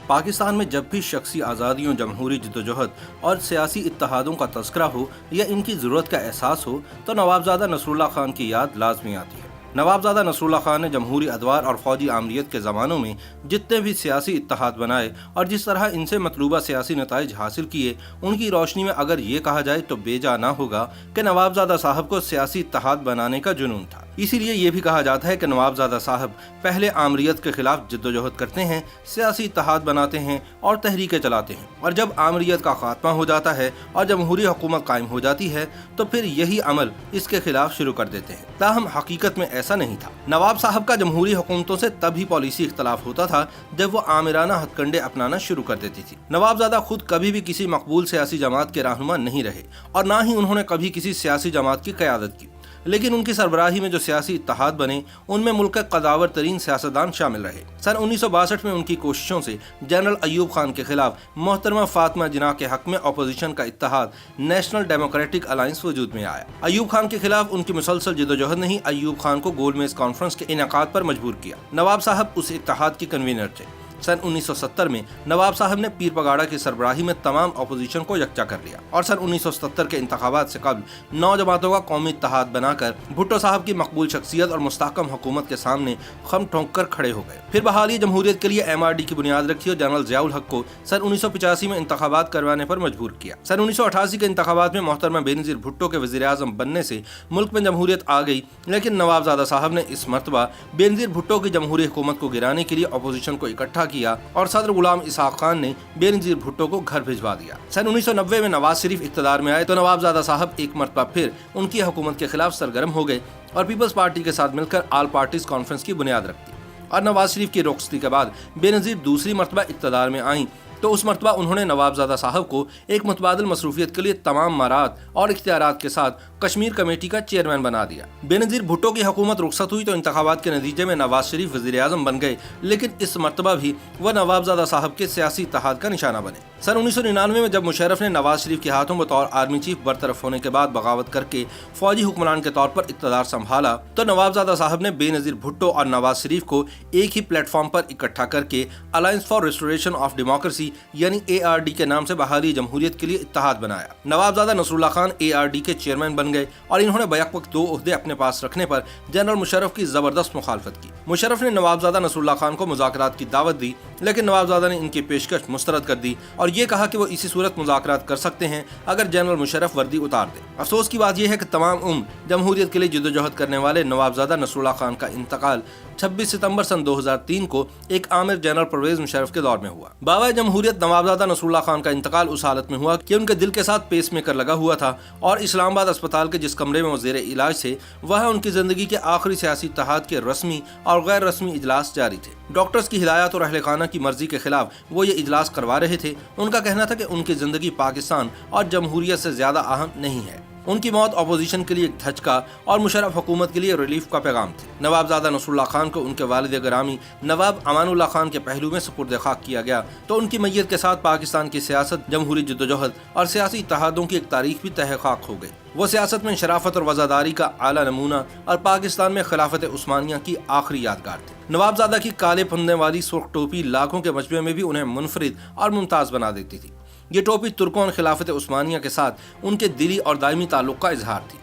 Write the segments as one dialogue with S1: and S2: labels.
S1: پاکستان میں جب بھی شخصی آزادیوں، جمہوری جدوجہد اور سیاسی اتحادوں کا تذکرہ ہو یا ان کی ضرورت کا احساس ہو تو نوابزادہ نصراللہ خان کی یاد لازمی آتی ہے۔ نوابزادہ نصراللہ خان نے جمہوری ادوار اور فوجی آمریت کے زمانوں میں جتنے بھی سیاسی اتحاد بنائے اور جس طرح ان سے مطلوبہ سیاسی نتائج حاصل کیے، ان کی روشنی میں اگر یہ کہا جائے تو بے جا نہ ہوگا کہ نوابزادہ صاحب کو سیاسی اتحاد بنانے کا جنون تھا۔ اسی لیے یہ بھی کہا جاتا ہے کہ نوابزادہ صاحب پہلے آمریت کے خلاف جدوجہد کرتے ہیں، سیاسی اتحاد بناتے ہیں اور تحریکیں چلاتے ہیں، اور جب آمریت کا خاتمہ ہو جاتا ہے اور جمہوری حکومت قائم ہو جاتی ہے تو پھر یہی عمل اس کے خلاف شروع کر دیتے ہیں۔ تاہم حقیقت میں ایسا نہیں تھا۔ نواب صاحب کا جمہوری حکومتوں سے تب ہی پالیسی اختلاف ہوتا تھا جب وہ آمرانہ ہتھ کنڈے اپنانا شروع کر دیتی تھی۔ نوابزادہ خود کبھی بھی کسی مقبول سیاسی جماعت کے رہنما نہیں رہے اور نہ ہی انہوں نے کبھی کسی سیاسی جماعت کی قیادت کی، لیکن ان کی سربراہی میں جو سیاسی اتحاد بنے ان میں ملک کے قداور ترین سیاستدان شامل رہے۔ سن 1962 میں ان کی کوششوں سے جنرل ایوب خان کے خلاف محترمہ فاطمہ جناح کے حق میں اپوزیشن کا اتحاد نیشنل ڈیموکریٹک الائنس وجود میں آیا۔ ایوب خان کے خلاف ان کی مسلسل جدوجہد نے ہی ایوب خان کو گول میز کانفرنس کے انعقاد پر مجبور کیا۔ نواب صاحب اس اتحاد کے کنوینر تھے۔ سن 1970 میں نواب صاحب نے پیر پگاڑا کی سربراہی میں تمام اپوزیشن کو یکجا کر لیا اور سن 1977 کے انتخابات سے قبل 9 جماعتوں کا قومی اتحاد بنا کر بھٹو صاحب کی مقبول شخصیت اور مستحکم حکومت کے سامنے خم ٹھونک کر کھڑے ہو گئے۔ پھر بحالی جمہوریت کے لیے MRD کی بنیاد رکھی اور جنرل ضیاء الحق کو سن 1985 میں انتخابات کروانے پر مجبور کیا۔ سن 1988 کے انتخابات میں محترمہ بینظیر بھٹو کے وزیر اعظم بننے سے ملک میں جمہوریت آ گئی، لیکن نوابزادہ صاحب نے اس مرتبہ بینظیر بھٹو کی جمہوری حکومت کو گرانے کے لیے اپوزیشن کو اکٹھا کیا اور صدر غلام اسحاق خان نے بینظیر بھٹو کو گھر بھجوا دیا۔ سن 1990 میں نواز شریف اقتدار میں آئے تو نوابزادہ صاحب ایک مرتبہ پھر ان کی حکومت کے خلاف سرگرم ہو گئے اور پیپلز پارٹی کے ساتھ مل کر آل پارٹیز کانفرنس کی بنیاد رکھ دی، اور نواز شریف کی رخصتی کے بعد بینظیر دوسری مرتبہ اقتدار میں آئیں تو اس مرتبہ انہوں نے نوابزادہ صاحب کو ایک متبادل مصروفیت کے لیے تمام مراعات اور اختیارات کے ساتھ کشمیر کمیٹی کا چیئرمین بنا دیا۔ بینظیر بھٹو کی حکومت رخصت ہوئی تو انتخابات کے نتیجے میں نواز شریف وزیر اعظم بن گئے، لیکن اس مرتبہ بھی وہ نوابزادہ صاحب کے سیاسی اتحاد کا نشانہ بنے۔ سن 1999 میں جب مشرف نے نواز شریف کے ہاتھوں بطور آرمی چیف برطرف ہونے کے بعد بغاوت کر کے فوجی حکمران کے طور پر اقتدار سنبھالا تو نوابزادہ صاحب نے بینظیر بھٹو اور نواز شریف کو ایک ہی پلیٹ فارم پر اکٹھا کر کے alliance for restoration of democracy یعنی ARD کے نام سے بحالی جمہوریت کے لیے اتحاد بنایا۔ نوابزادہ نصراللہ خان ARD کے چیئرمین بن گئے اور انہوں نے بیک وقت 2 عہدے اپنے پاس رکھنے پر جنرل مشرف کی زبردست مخالفت کی۔ مشرف نے نوابزادہ نصراللہ خان کو مذاکرات کی دعوت دی، لیکن نوابزادہ نے ان کی پیشکش مسترد کر دی اور یہ کہا کہ وہ اسی صورت مذاکرات کر سکتے ہیں اگر جنرل مشرف وردی اتار دے۔ افسوس کی بات یہ ہے کہ تمام عمر جمہوریت کے لیے جدوجہد کرنے والے نوابزادہ نصراللہ خان کا انتقال 26 ستمبر سن 2003 کو ایک عامر جنرل پرویز مشرف کے دور میں ہوا۔ بابا جمہوریت نوابزادہ نصراللہ خان کا انتقال اس حالت میں ہوا کہ ان کے دل کے ساتھ پیس میکر لگا ہوا تھا اور اسلام آباد اسپتال کے جس کمرے میں وہ زیر علاج تھے وہاں ان کی زندگی کے آخری سیاسی اتحاد کے رسمی اور غیر رسمی اجلاس جاری تھے۔ ڈاکٹرز کی ہدایات اور اہل خانہ کی مرضی کے خلاف وہ یہ اجلاس کروا رہے تھے۔ ان کا کہنا تھا کہ ان کی زندگی پاکستان اور جمہوریت سے زیادہ اہم نہیں ہے۔ ان کی موت اپوزیشن کے لیے ایک دھچکا اور مشرف حکومت کے لیے ریلیف کا پیغام تھی۔ نوابزادہ نصراللہ خان کو ان کے والد گرامی نواب امان اللہ خان کے پہلو میں سپرد خاک کیا گیا تو ان کی میت کے ساتھ پاکستان کی سیاست، جمہوری جدوجہد اور سیاسی اتحادوں کی ایک تاریخ بھی تہ خاک ہو گئی۔ وہ سیاست میں شرافت اور وفاداری کا اعلیٰ نمونہ اور پاکستان میں خلافت عثمانیہ کی آخری یادگار تھی۔ نوابزادہ کی کالے پھندے والی سرخ ٹوپی لاکھوں کے مجمع میں بھی انہیں منفرد اور ممتاز بنا دیتی تھی۔ یہ ٹوپی ترکوں اور خلافت عثمانیہ کے ساتھ ان کے دلی اور دائمی تعلق کا اظہار تھی۔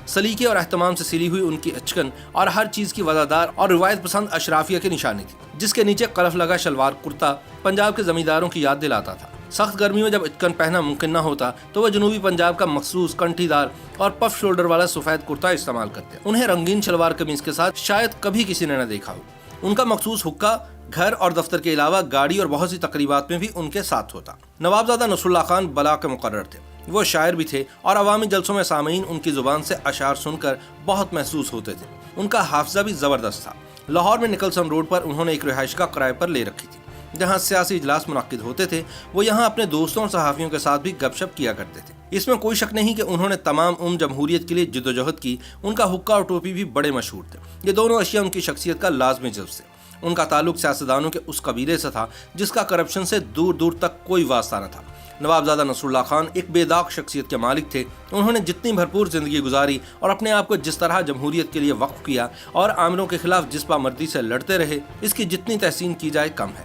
S1: سلیقے اور اہتمام سے سلی ہوئی ان کی اچکن اور ہر چیز کی وفادار اور روایت پسند اشرافیہ کی نشانی تھی، جس کے نیچے قلف لگا شلوار کرتا پنجاب کے زمینداروں کی یاد دلاتا تھا۔ سخت گرمی میں جب اچکن پہننا ممکن نہ ہوتا تو وہ جنوبی پنجاب کا مخصوص کنٹھی دار اور پف شولڈر والا سفید کرتا استعمال کرتے۔ انہیں رنگین شلوار قمیض کے ساتھ شاید کبھی کسی نے نہ دیکھا ہو۔ ان کا مخصوص حقہ گھر اور دفتر کے علاوہ گاڑی اور بہت سی تقریبات میں بھی ان کے ساتھ ہوتا۔ نوابزادہ نصراللہ خان بلا کے مقرر تھے، وہ شاعر بھی تھے اور عوامی جلسوں میں سامعین ان کی زبان سے اشعار سن کر بہت محسوس ہوتے تھے۔ ان کا حافظہ بھی زبردست تھا۔ لاہور میں نکلسن روڈ پر انہوں نے ایک رہائش گاہ کرائے پر لے رکھی تھی جہاں سیاسی اجلاس منعقد ہوتے تھے۔ وہ یہاں اپنے دوستوں اور صحافیوں کے ساتھ بھی گپ شپ کیا کرتے تھے۔ اس میں کوئی شک نہیں کہ انہوں نے تمام عمر جمہوریت کے لیے جدوجہد کی۔ ان کا حقہ اور ٹوپی بھی بڑے مشہور تھے۔ یہ دونوں اشیاء ان کی شخصیت کا لازمی جز تھے۔ ان کا تعلق سیاستدانوں کے اس قبیلے سے تھا جس کا کرپشن سے دور دور تک کوئی واسطہ نہ تھا۔ نوابزادہ نصراللہ خان ایک بے داغ شخصیت کے مالک تھے۔ انہوں نے جتنی بھرپور زندگی گزاری اور اپنے آپ کو جس طرح جمہوریت کے لیے وقف کیا اور آمروں کے خلاف جس پامردی سے لڑتے رہے، اس کی جتنی تحسین کی جائے کم ہے۔